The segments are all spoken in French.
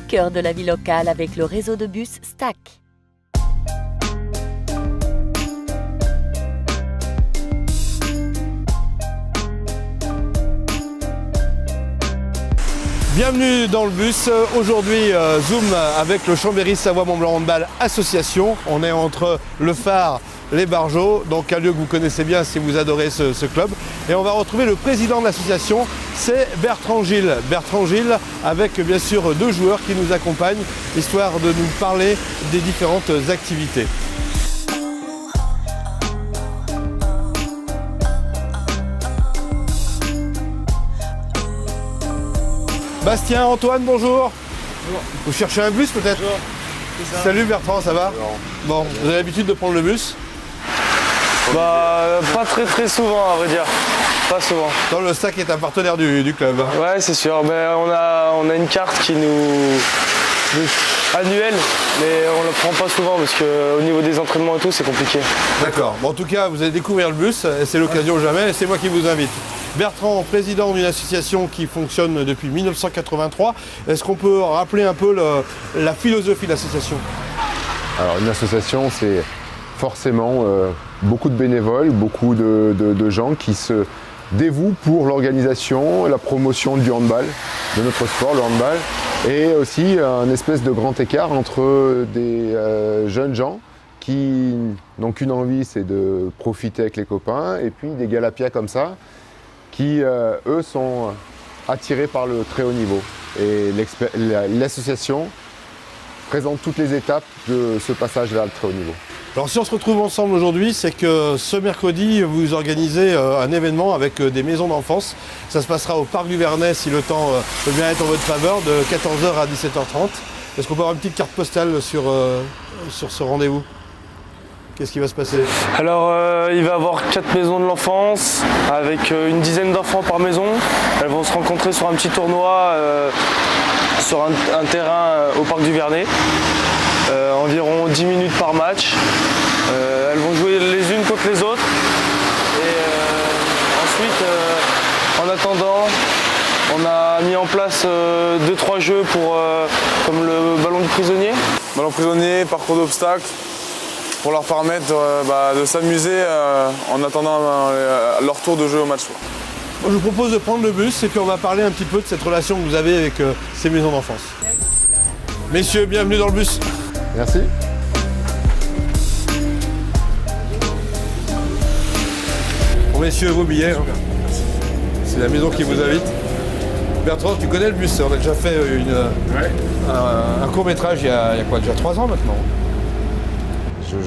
cœur de la vie locale avec le réseau de bus Stack. Bienvenue dans le bus. Aujourd'hui, Zoom avec le Chambéry Savoie-Mont-Blanc Handball Association. On est entre le phare, les Bargeaux, donc un lieu que vous connaissez bien si vous adorez ce club. Et on va retrouver le président de l'association, c'est Bertrand Gilles. Bertrand Gilles avec bien sûr deux joueurs qui nous accompagnent, histoire de nous parler des différentes activités. Bastien, Antoine, bonjour. Bonjour. Vous cherchez un bus peut-être? Bonjour. Salut Bertrand, ça va? Bon, vous avez l'habitude de prendre le bus? Bah, pas très souvent à vrai dire. Pas souvent. Dans le Stack est un partenaire du club. Ouais, c'est sûr. Mais on a une carte qui nous annuelle, mais on ne la prend pas souvent parce qu'au niveau des entraînements et tout, c'est compliqué. D'accord. Bon, en tout cas, vous allez découvrir le bus, et c'est l'occasion ou jamais, et c'est moi qui vous invite. Bertrand, président d'une association qui fonctionne depuis 1983. Est-ce qu'on peut rappeler un peu la philosophie de l'association? Alors une association, c'est forcément beaucoup de bénévoles, beaucoup de gens qui se dévouent pour l'organisation et la promotion du handball, de notre sport, le handball, et aussi un espèce de grand écart entre des jeunes gens qui n'ont qu'une envie, c'est de profiter avec les copains, et puis des galapias comme ça, qui, eux, sont attirés par le très haut niveau. Et l'association présente toutes les étapes de ce passage vers le très haut niveau. Alors si on se retrouve ensemble aujourd'hui, c'est que ce mercredi, vous organisez un événement avec des maisons d'enfance. Ça se passera au Parc du Vernet, si le temps peut bien être en votre faveur, de 14h à 17h30. Est-ce qu'on peut avoir une petite carte postale sur ce rendez-vous? Qu'est-ce qui va se passer? Alors, il va y avoir 4 maisons de l'enfance avec une dizaine d'enfants par maison. Elles vont se rencontrer sur un petit tournoi sur un terrain au Parc du Vernet. Environ 10 minutes par match. Elles vont jouer les unes contre les autres. Et ensuite, en attendant, on a mis en place 2-3 jeux comme le ballon du prisonnier. Ballon prisonnier, parcours d'obstacles, pour leur permettre de s'amuser en attendant leur tour de jeu au match. Je vous propose de prendre le bus et puis on va parler un petit peu de cette relation que vous avez avec ces maisons d'enfance. Messieurs, bienvenue dans le bus. Merci. Bon, messieurs, vos billets. C'est la maison qui vous invite. Bertrand, tu connais le bus? On a déjà fait un court-métrage il y a quoi, déjà 3 ans maintenant?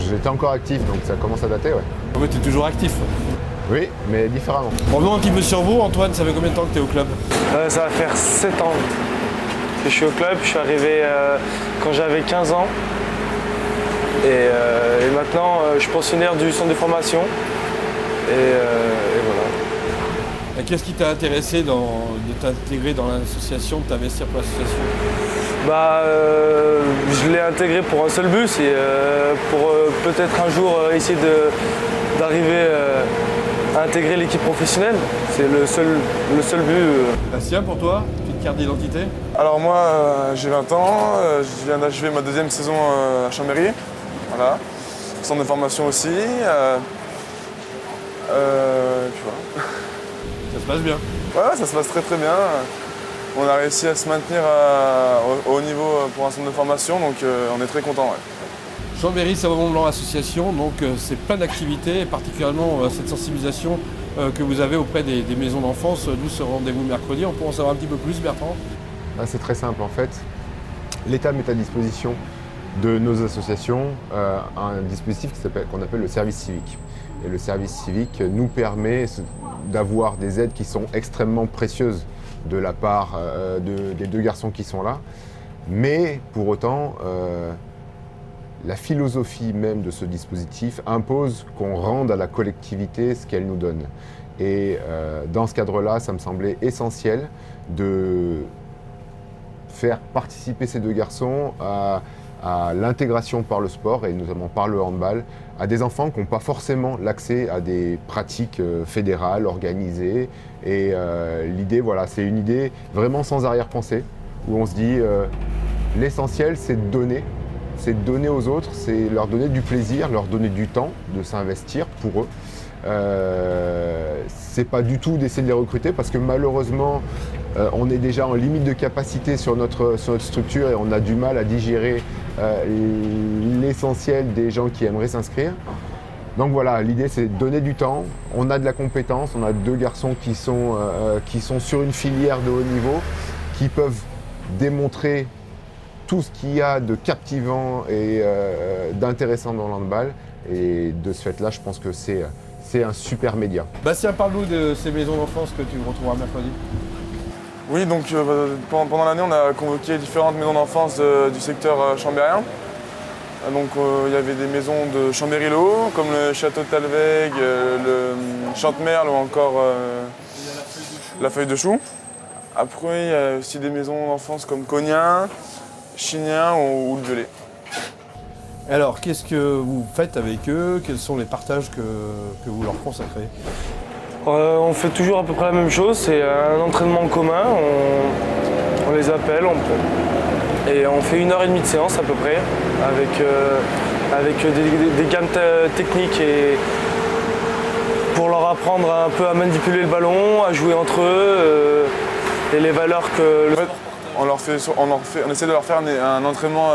J'étais encore actif, donc ça commence à dater, ouais. Mais tu es toujours actif. Oui, mais différemment. Revenons un petit peu sur vous. Antoine, ça fait combien de temps que tu es au club? Ça va faire 7 ans que je suis au club. Je suis arrivé quand j'avais 15 ans. Et maintenant, je suis pensionnaire du centre de formation. Et voilà. Et qu'est-ce qui t'a intéressé de t'intégrer dans l'association, de t'investir pour l'association? Je l'ai intégré pour un seul but, et pour peut-être un jour essayer d'arriver à intégrer l'équipe professionnelle. C'est le seul but. Bastien, pour toi, petite carte d'identité? Alors moi, j'ai 20 ans, je viens d'achever ma 2e saison à Chambéry. Voilà. Centre de formation aussi. Et puis voilà. Ça se passe bien? Ouais, ça se passe très bien. On a réussi à se maintenir au haut niveau pour un centre de formation, donc on est très content. Ouais. Chambéry Savoie-Mont-Blanc Association, donc c'est plein d'activités, et particulièrement cette sensibilisation que vous avez auprès des maisons d'enfance, d'où ce rendez-vous mercredi. On peut en savoir un petit peu plus, Bertrand? C'est très simple en fait. L'État met à disposition de nos associations un dispositif qu'on appelle le service civique. Et le service civique nous permet d'avoir des aides qui sont extrêmement précieuses de la part des deux garçons qui sont là. Mais pour autant, la philosophie même de ce dispositif impose qu'on rende à la collectivité ce qu'elle nous donne. Et dans ce cadre-là, ça me semblait essentiel de faire participer ces deux garçons à l'intégration par le sport, et notamment par le handball, à des enfants qui n'ont pas forcément l'accès à des pratiques fédérales, organisées. Et l'idée, voilà, c'est une idée vraiment sans arrière-pensée, où on se dit L'essentiel, c'est de donner. C'est de donner aux autres, c'est leur donner du plaisir, leur donner du temps, de s'investir pour eux. C'est pas du tout d'essayer de les recruter parce que malheureusement, on est déjà en limite de capacité sur notre structure et on a du mal à digérer l'essentiel des gens qui aimeraient s'inscrire. Donc voilà, l'idée c'est de donner du temps. On a de la compétence, on a 2 garçons qui sont sur une filière de haut niveau, qui peuvent démontrer tout ce qu'il y a de captivant et d'intéressant dans le handball. Et de ce fait-là, je pense que c'est un super média. Bastien, parle-nous de ces maisons d'enfance que tu retrouveras mercredi. Oui, donc pendant l'année, on a convoqué différentes maisons d'enfance du secteur chambérien. Donc il y avait des maisons de Chambéry-le-Haut, comme le Château de Talweg, le Chantemerle ou encore la Feuille de Chou. Après, il y a aussi des maisons d'enfance comme Cognien, Chignin ou le Violet. Alors, qu'est-ce que vous faites avec eux? Quels sont les partages que vous leur consacrez? On fait toujours à peu près la même chose, c'est un entraînement commun, on les appelle, et on fait 1h30 de séance à peu près, avec des gammes techniques et pour leur apprendre un peu à manipuler le ballon, à jouer entre eux, et les valeurs que... En fait, on essaie de leur faire un entraînement,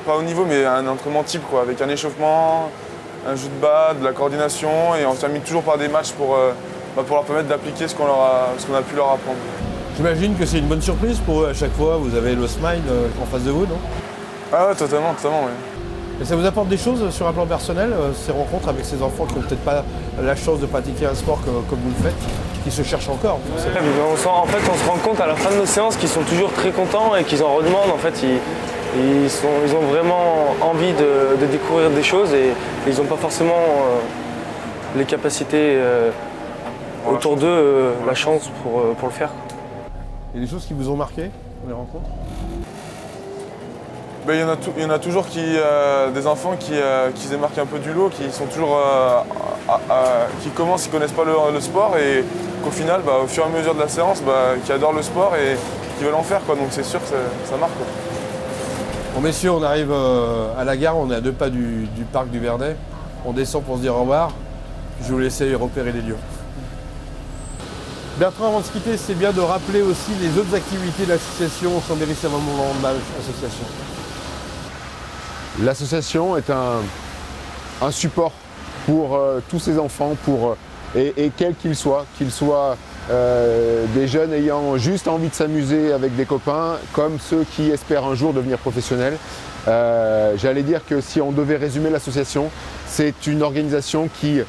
pas au niveau, mais un entraînement type, quoi, avec un échauffement, un jeu de bas, de la coordination, et on se termine toujours par des matchs pour leur permettre d'appliquer ce qu'on a pu leur apprendre. J'imagine que c'est une bonne surprise pour eux à chaque fois, vous avez le smile en face de vous, non? Ah ouais, totalement, oui. Et ça vous apporte des choses sur un plan personnel, ces rencontres avec ces enfants qui n'ont peut-être pas la chance de pratiquer un sport comme vous le faites, qui se cherchent encore? On se rend compte à la fin de nos séances qu'ils sont toujours très contents et qu'ils en redemandent. En fait, ils ont vraiment envie de découvrir des choses et ils n'ont pas forcément les capacités autour d'eux, la chance pour le faire. Il y a des choses qui vous ont marqué dans les rencontres? Ben, il y en a toujours des enfants qui se démarquent un peu du lot, qui sont toujours qui commencent, ils connaissent pas le sport et qu'au final, au fur et à mesure de la séance, qui adorent le sport et qui veulent en faire, quoi. Donc c'est sûr que ça marque, quoi. Bon messieurs, on arrive à la gare, on est à 2 pas du parc du Vernet. On descend pour se dire au revoir. Je vais vous laisser repérer les lieux. Bertrand, avant de se quitter, c'est bien de rappeler aussi les autres activités de l'association Chambéry-Saint-Mammont Handball Association. L'association est un support pour tous ces enfants, et quels qu'ils soient des jeunes ayant juste envie de s'amuser avec des copains, comme ceux qui espèrent un jour devenir professionnels. J'allais dire que si on devait résumer l'association, c'est une organisation qui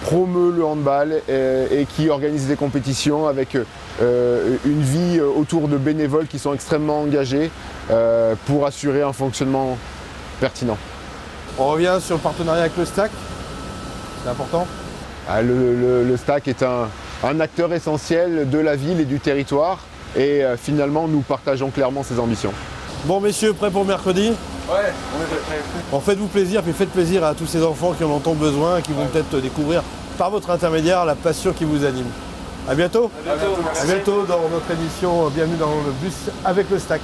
promeut le handball et qui organise des compétitions avec une vie autour de bénévoles qui sont extrêmement engagés pour assurer un fonctionnement pertinent. On revient sur le partenariat avec le STAC, c'est important. Le STAC est un acteur essentiel de la ville et du territoire et finalement nous partageons clairement ses ambitions. Bon messieurs, prêts pour mercredi? Ouais, on est prêts. Bon, faites-vous plaisir, puis faites plaisir à tous ces enfants qui en ont tant besoin, qui vont peut-être découvrir par votre intermédiaire la passion qui vous anime. À bientôt. À bientôt, merci. À bientôt dans notre émission Bienvenue dans le bus avec le STAC.